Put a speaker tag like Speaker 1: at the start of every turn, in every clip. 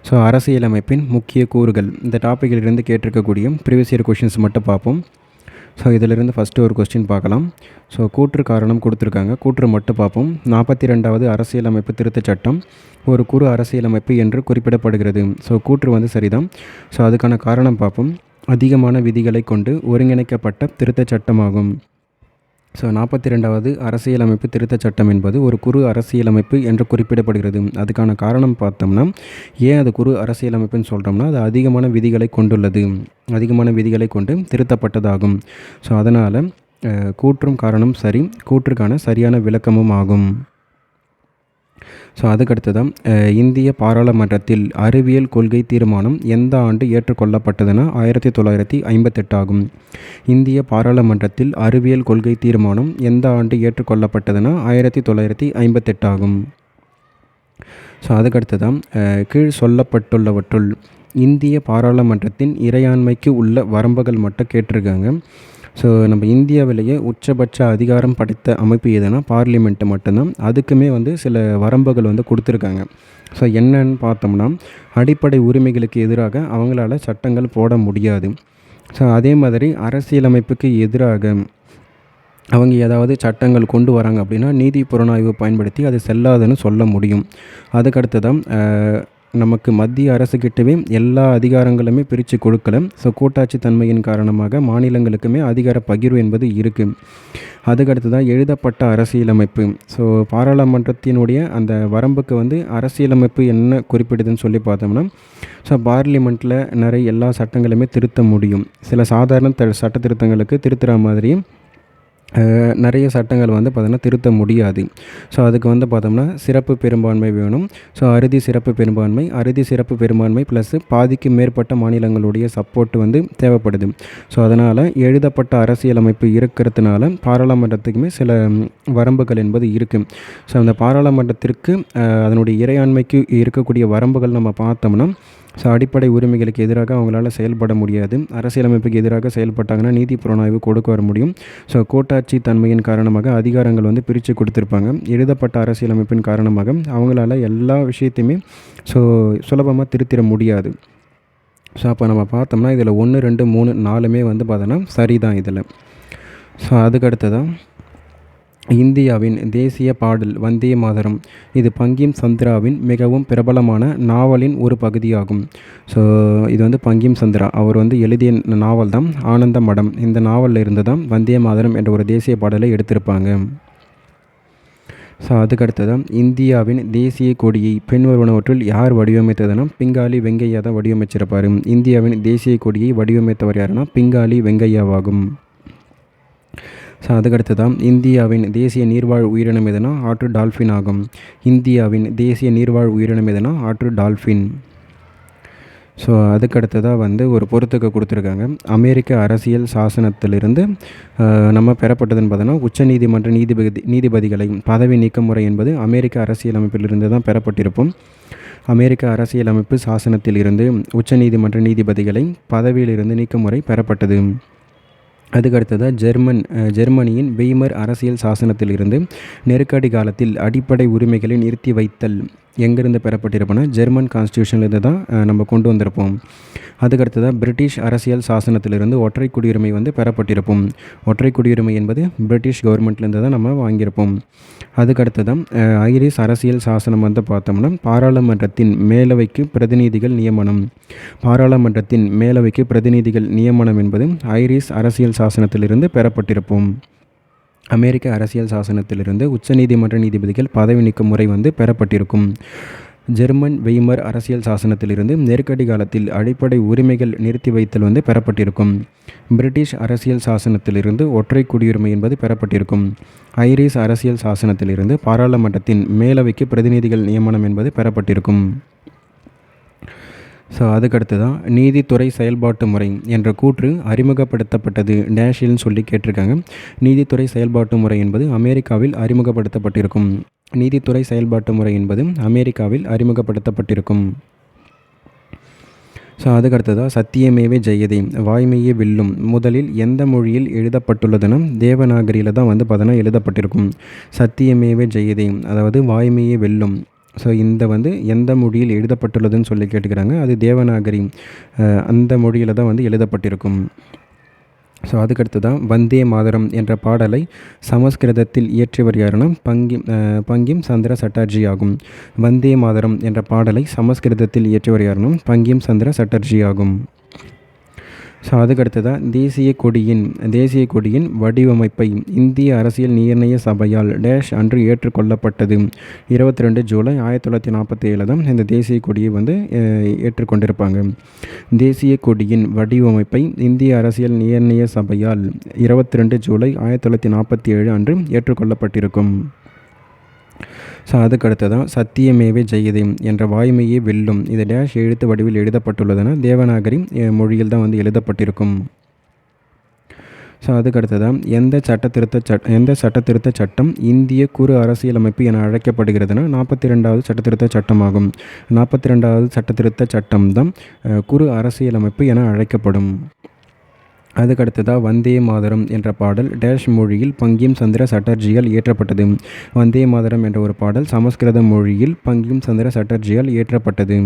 Speaker 1: So அரசியலமைப்பின் முக்கிய கூறுகள் இந்த டாப்பிக்கிலிருந்து கேட்டிருக்கக்கூடிய ப்ரீவியஸ் இயர் கொஷின்ஸ் மட்டும் பார்ப்போம். ஸோ இதிலிருந்து ஃபஸ்ட்டு ஒரு கொஸ்டின் பார்க்கலாம். ஸோ கூற்று காரணம் கொடுத்துருக்காங்க, கூற்று மட்டும் பார்ப்போம். 42வது அரசியலமைப்பு திருத்தச் சட்டம் ஒரு குறு அரசியலமைப்பு என்று குறிப்பிடப்படுகிறது. ஸோ கூற்று வந்து சரிதான். ஸோ அதுக்கான காரணம் பார்ப்போம். அதிகமான விதிகளை கொண்டு ஒருங்கிணைக்கப்பட்ட திருத்தச் சட்டமாகும். ஸோ 42வது அரசியலமைப்பு திருத்தச் சட்டம் என்பது ஒரு குறு அரசியலமைப்பு என்று குறிப்பிடப்படுகிறது. அதுக்கான காரணம் பார்த்தோம்னா, ஏன் அது குறு அரசியலமைப்புன்னு சொல்கிறோம்னா, அது அதிகமான விதிகளை கொண்டுள்ளது, அதிகமான விதிகளை கொண்டு திருத்தப்பட்டதாகும். ஸோ அதனால் கூற்றும் காரணம் சரி, கூற்றுக்கான சரியான விளக்கமும் ஆகும். ஸோ அதுக்கடுத்ததான் இந்திய பாராளுமன்றத்தில் அறிவியல் கொள்கை தீர்மானம் எந்த ஆண்டு ஏற்றுக்கொள்ளப்பட்டதுன்னா 1958 ஆகும். இந்திய பாராளுமன்றத்தில் அறிவியல் கொள்கை தீர்மானம் எந்த ஆண்டு ஏற்றுக்கொள்ளப்பட்டதுன்னா 1958 ஆகும். ஸோ அதுக்கடுத்ததான் கீழ் சொல்லப்பட்டுள்ளவற்றுள் இந்திய பாராளுமன்றத்தின் இறையாண்மைக்கு உள்ள வரம்புகள் மட்டும் கேட்டிருக்காங்க. ஸோ நம்ம இந்தியாவிலேயே உச்சபட்ச அதிகாரம் படைத்த அமைப்பு எதுனா பார்லிமெண்ட்டு மட்டும்தான். அதுக்குமே வந்து சில வரம்புகள் வந்து கொடுத்துருக்காங்க. ஸோ என்னன்னு பார்த்தோம்னா, அடிப்படை உரிமைகளுக்கு எதிராக அவங்களால சட்டங்கள் போட முடியாது. ஸோ அதே மாதிரி அரசியலமைப்புக்கு எதிராக அவங்க ஏதாவது சட்டங்கள் கொண்டு வராங்க அப்படின்னா நீதி புலனாய்வு பயன்படுத்தி அது செல்லாதுன்னு சொல்ல முடியும். அதுக்கடுத்து தான் நமக்கு மத்திய அரசுக்கிட்டவே எல்லா அதிகாரங்களுமே பிரித்து கொடுக்கல. ஸோ கூட்டாட்சி தன்மையின் காரணமாக மாநிலங்களுக்குமே அதிகார பகிர்வு என்பது இருக்குது. அதுக்கடுத்து தான் எழுதப்பட்ட அரசியலமைப்பு. ஸோ பாராளுமன்றத்தினுடைய அந்த வரம்புக்கு வந்து அரசியலமைப்பு என்ன குறிப்பிடுதுன்னு சொல்லி பார்த்தோம்னா, ஸோ பார்லிமெண்ட்டில் நிறைய எல்லா சட்டங்களுமே திருத்த முடியும். சில சாதாரண சட்ட திருத்தங்களுக்கு திருத்துகிற மாதிரியும் நிறைய சட்டங்கள் வந்து பார்த்தோன்னா திருத்த முடியாது. ஸோ அதுக்கு வந்து பார்த்தோம்னா சிறப்பு பெரும்பான்மை வேணும். ஸோ அறுதி சிறப்பு பெரும்பான்மை, அறுதி சிறப்பு பெரும்பான்மை ப்ளஸ்ஸு பாதிக்கு மேற்பட்ட மாநிலங்களுடைய சப்போர்ட் வந்து தேவைப்படுது. ஸோ அதனால் எழுதப்பட்ட அரசியலமைப்பு இருக்கிறதுனால பாராளுமன்றத்துக்குமே சில வரம்புகள் என்பது இருக்குது. ஸோ அந்த பாராளுமன்றத்திற்கு அதனுடைய இறையாண்மைக்கு இருக்கக்கூடிய வரம்புகள் நம்ம பார்த்தோம்னா, ஸோ அடிப்படை உரிமைகளுக்கு எதிராக அவங்களால செயல்பட முடியாது. அரசியலமைப்புக்கு எதிராக செயல்பட்டாங்கன்னா நீதி புலனாய்வு கொடுக்க வர முடியும். ஸோ கூட்டாட்சி தன்மையின் காரணமாக அதிகாரங்கள் வந்து பிரித்து கொடுத்துருப்பாங்க. எழுதப்பட்ட அரசியலமைப்பின் காரணமாக அவங்களால எல்லா விஷயத்தையுமே ஸோ சுலபமாக திருத்திட முடியாது. ஸோ அப்போ நம்ம பார்த்தோம்னா இதில் 1, 2, 3, 4மே வந்து பார்த்தோன்னா சரிதான் இதில். ஸோ அதுக்கடுத்ததான் இந்தியாவின் தேசிய பாடல் வந்தே மாதரம். இது பங்கிம் சந்திராவின் மிகவும் பிரபலமான நாவலின் ஒரு பகுதியாகும். ஸோ இது வந்து பங்கிம் சந்திரா அவர் வந்து எழுதிய நாவல் தான் ஆனந்த மடம். இந்த நாவலில் இருந்து தான் வந்தே மாதரம் என்ற ஒரு தேசிய பாடலை எடுத்திருப்பாங்க. ஸோ அதுக்கடுத்ததான் இந்தியாவின் தேசிய கொடியை பின்வருவனவற்றுள் யார் வடிவமைத்ததுன்னா பிங்காலி வெங்கையா தான் வடிவமைச்சிருப்பார். இந்தியாவின் தேசிய கொடியை வடிவமைத்தவர் யாருன்னா பிங்காலி வெங்கையாவாகும். ஸோ அதுக்கடுத்து தான் இந்தியாவின் தேசிய நீர்வாழ் உயிரினம் எதுனா ஆற்று டால்ஃபின் ஆகும். இந்தியாவின் தேசிய நீர்வாழ் உயிரினம் எதுனா ஆற்று டால்ஃபின். ஸோ அதுக்கடுத்ததாக வந்து ஒரு பொறுத்துக்க கொடுத்துருக்காங்க. அமெரிக்க அரசியல் சாசனத்திலிருந்து நம்ம பெறப்பட்டதுன்னு பார்த்தோன்னா உச்சநீதிமன்ற நீதிபதிகளை பதவி நீக்க முறை என்பது அமெரிக்க அரசியலமைப்பிலிருந்து தான் பெறப்பட்டிருப்போம். அமெரிக்க அரசியலமைப்பு சாசனத்தில் இருந்து உச்சநீதிமன்ற நீதிபதிகளை பதவியிலிருந்து நீக்கும் முறை பெறப்பட்டது. அதுக்கடுத்ததாக ஜெர்மனியின் வெய்மர் அரசியல் சாசனத்தில் இருந்து நெருக்கடி காலத்தில் அடிப்படை உரிமைகளை நிறுத்தி வைத்தல் எங்கேருந்து பெறப்பட்டிருப்போம்னா ஜெர்மன் கான்ஸ்டியூஷன்லேருந்து தான் நம்ம கொண்டு வந்திருப்போம். அதுக்கடுத்ததாக பிரிட்டிஷ் அரசியல் சாசனத்திலிருந்து ஒற்றை குடியுரிமை வந்து பெறப்பட்டிருப்போம். ஒற்றை குடியுரிமை என்பது பிரிட்டிஷ் கவர்மெண்ட்லேருந்து தான் நம்ம வாங்கியிருப்போம். அதுக்கடுத்ததான் ஐரிஷ் அரசியல் சாசனம் வந்து பார்த்தோம்னா பாராளுமன்றத்தின் மேலவைக்கு பிரதிநிதிகள் நியமனம். பாராளுமன்றத்தின் மேலவைக்கு பிரதிநிதிகள் நியமனம் என்பது ஐரிஷ் அரசியல் சாசனத்திலிருந்து பெறப்பட்டிருப்போம். அமெரிக்க அரசியல் சாசனத்திலிருந்து உச்சநீதிமன்ற நீதிபதிகள் பதவி நீக்கும் முறை வந்து பெறப்பட்டிருக்கும். ஜெர்மன் வெய்மர் அரசியல் சாசனத்திலிருந்து நெருக்கடி காலத்தில் அடிப்படை உரிமைகள் நிறுத்தி வைத்தல் வந்து பெறப்பட்டிருக்கும். பிரிட்டிஷ் அரசியல் சாசனத்திலிருந்து ஒற்றை குடியுரிமை என்பது பெறப்பட்டிருக்கும். ஐரிஷ் அரசியல் சாசனத்திலிருந்து பாராளுமன்றத்தின் மேலவைக்கு பிரதிநிதிகள் நியமனம் என்பது பெறப்பட்டிருக்கும். ஸோ அதுக்கடுத்து தான் நீதித்துறை செயல்பாட்டு முறை என்ற கூற்று அறிமுகப்படுத்தப்பட்டது டேஷில்னு சொல்லி கேட்டிருக்காங்க. நீதித்துறை செயல்பாட்டு முறை என்பது அமெரிக்காவில் அறிமுகப்படுத்தப்பட்டிருக்கும். நீதித்துறை செயல்பாட்டு முறை என்பது அமெரிக்காவில் அறிமுகப்படுத்தப்பட்டிருக்கும். ஸோ அதுக்கடுத்ததாக சத்தியமேவே ஜெயதே வாய்மையே வெல்லும் முதலில் எந்த மொழியில் எழுதப்பட்டுள்ளதுன்னா தேவநாகரியில் தான் வந்து பார்த்தோன்னா எழுதப்பட்டிருக்கும். சத்தியமேவே ஜெயதே அதாவது வாய்மையே வெல்லும் ஸோ இந்த வந்து எந்த மொழியில் எழுதப்பட்டுள்ளதுன்னு சொல்லி கேட்டுக்கிறாங்க. அது தேவநாகரி அந்த மொழியில் தான் வந்து எழுதப்பட்டிருக்கும். ஸோ அதுக்கடுத்து தான் வந்தே மாதரம் என்ற பாடலை சமஸ்கிருதத்தில் இயற்றியவர் யாருன்னா பங்கிம் சந்திர சட்டர்ஜி ஆகும். வந்தே மாதரம் என்ற பாடலை சமஸ்கிருதத்தில் இயற்றியவர் யாருன்னா பங்கிம் சந்திர சட்டர்ஜி ஆகும். ஸோ அதுக்கடுத்ததாக தேசிய கொடியின் வடிவமைப்பை இந்திய அரசியல் நிர்ணய சபையால் டேஷ் அன்று ஏற்றுக்கொள்ளப்பட்டது. 22 ஜூலை 1947 தான் இந்த தேசிய கொடியை வந்து ஏற்றுக்கொண்டிருப்பாங்க. தேசிய கொடியின் வடிவமைப்பை இந்திய அரசியல் நிர்ணய சபையால் 22 ஜூலை 1947 அன்று ஏற்றுக்கொள்ளப்பட்டிருக்கும். ஸோ அதுக்கடுத்ததான் சத்தியமேவே ஜெயதே என்ற வாய்மையே வெல்லும். இது டேஷ் எழுத்து வடிவில் எழுதப்பட்டுள்ளதுன்னா தேவநாகரி மொழியில் தான் வந்து எழுதப்பட்டிருக்கும். ஸோ அதுக்கடுத்ததான் எந்த சட்டத்திருத்த சட்டம் இந்திய குறு அரசியலமைப்பு என அழைக்கப்படுகிறதுனா 42வது சட்டத்திருத்த சட்டமாகும். 42வது சட்டத்திருத்த சட்டம் தான் குறு அரசியலமைப்பு என அழைக்கப்படும். அதுக்கடுத்ததாக வந்தே மாதரம் என்ற பாடல் டேஷ் மொழியில் பங்கிம் சந்திர சட்டர்ஜியால் இயற்றப்பட்டது. வந்தே மாதரம் என்ற ஒரு பாடல் சமஸ்கிருத மொழியில் பங்கிம் சந்திர சட்டர்ஜியால் இயற்றப்பட்டது.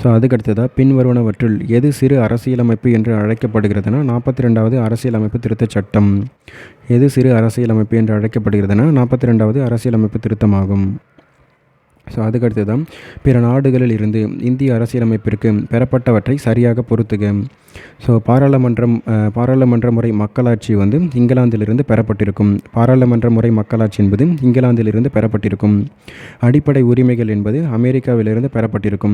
Speaker 1: ஸோ அதுக்கடுத்ததாக பின்வருவனவற்றுள் எது சிறு அரசியலமைப்பு என்று அழைக்கப்படுகிறதுனா 42வது அரசியலமைப்பு திருத்த சட்டம். எது சிறு அரசியலமைப்பு என்று அழைக்கப்படுகிறதுனா 42வது அரசியலமைப்பு திருத்தமாகும். ஸோ அதுக்கடுத்து தான் பிற நாடுகளில் இருந்து இந்திய அரசியலமைப்பிற்கு பெறப்பட்டவற்றை சரியாக பொருத்துக. ஸோ பாராளுமன்ற முறை மக்களாட்சி வந்து இங்கிலாந்திலிருந்து பெறப்பட்டிருக்கும். பாராளுமன்ற முறை மக்களாட்சி என்பது இங்கிலாந்திலிருந்து பெறப்பட்டிருக்கும். அடிப்படை உரிமைகள் என்பது அமெரிக்காவிலிருந்து பெறப்பட்டிருக்கும்.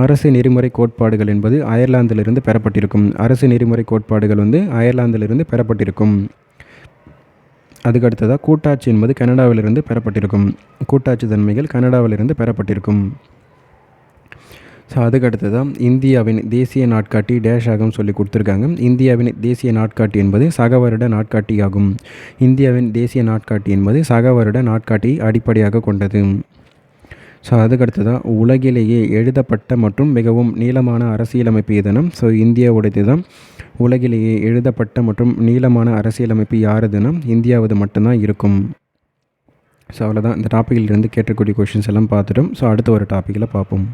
Speaker 1: அரசு நெறிமுறை கோட்பாடுகள் என்பது அயர்லாந்திலிருந்து பெறப்பட்டிருக்கும். அரசு நெறிமுறை கோட்பாடுகள் வந்து அயர்லாந்திலிருந்து பெறப்பட்டிருக்கும். அதுக்கடுத்ததாக கூட்டாட்சி என்பது கனடாவிலிருந்து பெறப்பட்டிருக்கும். கூட்டாட்சி தன்மைகள் கனடாவிலிருந்து பெறப்பட்டிருக்கும். ஸோ அதுக்கடுத்ததான் இந்தியாவின் தேசிய நாட்காட்டி டேஷ் ஆகும் சொல்லி கொடுத்துருக்காங்க. இந்தியாவின் தேசிய நாட்காட்டி என்பது சக வருட நாட்காட்டி ஆகும். இந்தியாவின் தேசிய நாட்காட்டி என்பது சக வருட நாட்காட்டியை அடிப்படையாக கொண்டது. ஸோ அதுக்கடுத்ததான் உலகிலேயே எழுதப்பட்ட மற்றும் மிகவும் நீளமான அரசியலமைப்பு எதுனா ஸோ இந்தியாவுடையது தான். உலகிலேயே எழுதப்பட்ட மற்றும் நீளமான அரசியலமைப்பு யாருதுன்னா இந்தியாவது மட்டும்தான் இருக்கும். ஸோ அவ்வளோதான். இந்த டாப்பிக்கிலிருந்து கேட்கக்கூடிய கொஷின்ஸ் எல்லாம் பார்த்துட்டோம். ஸோ அடுத்த ஒரு டாப்பிக்கில் பார்ப்போம்.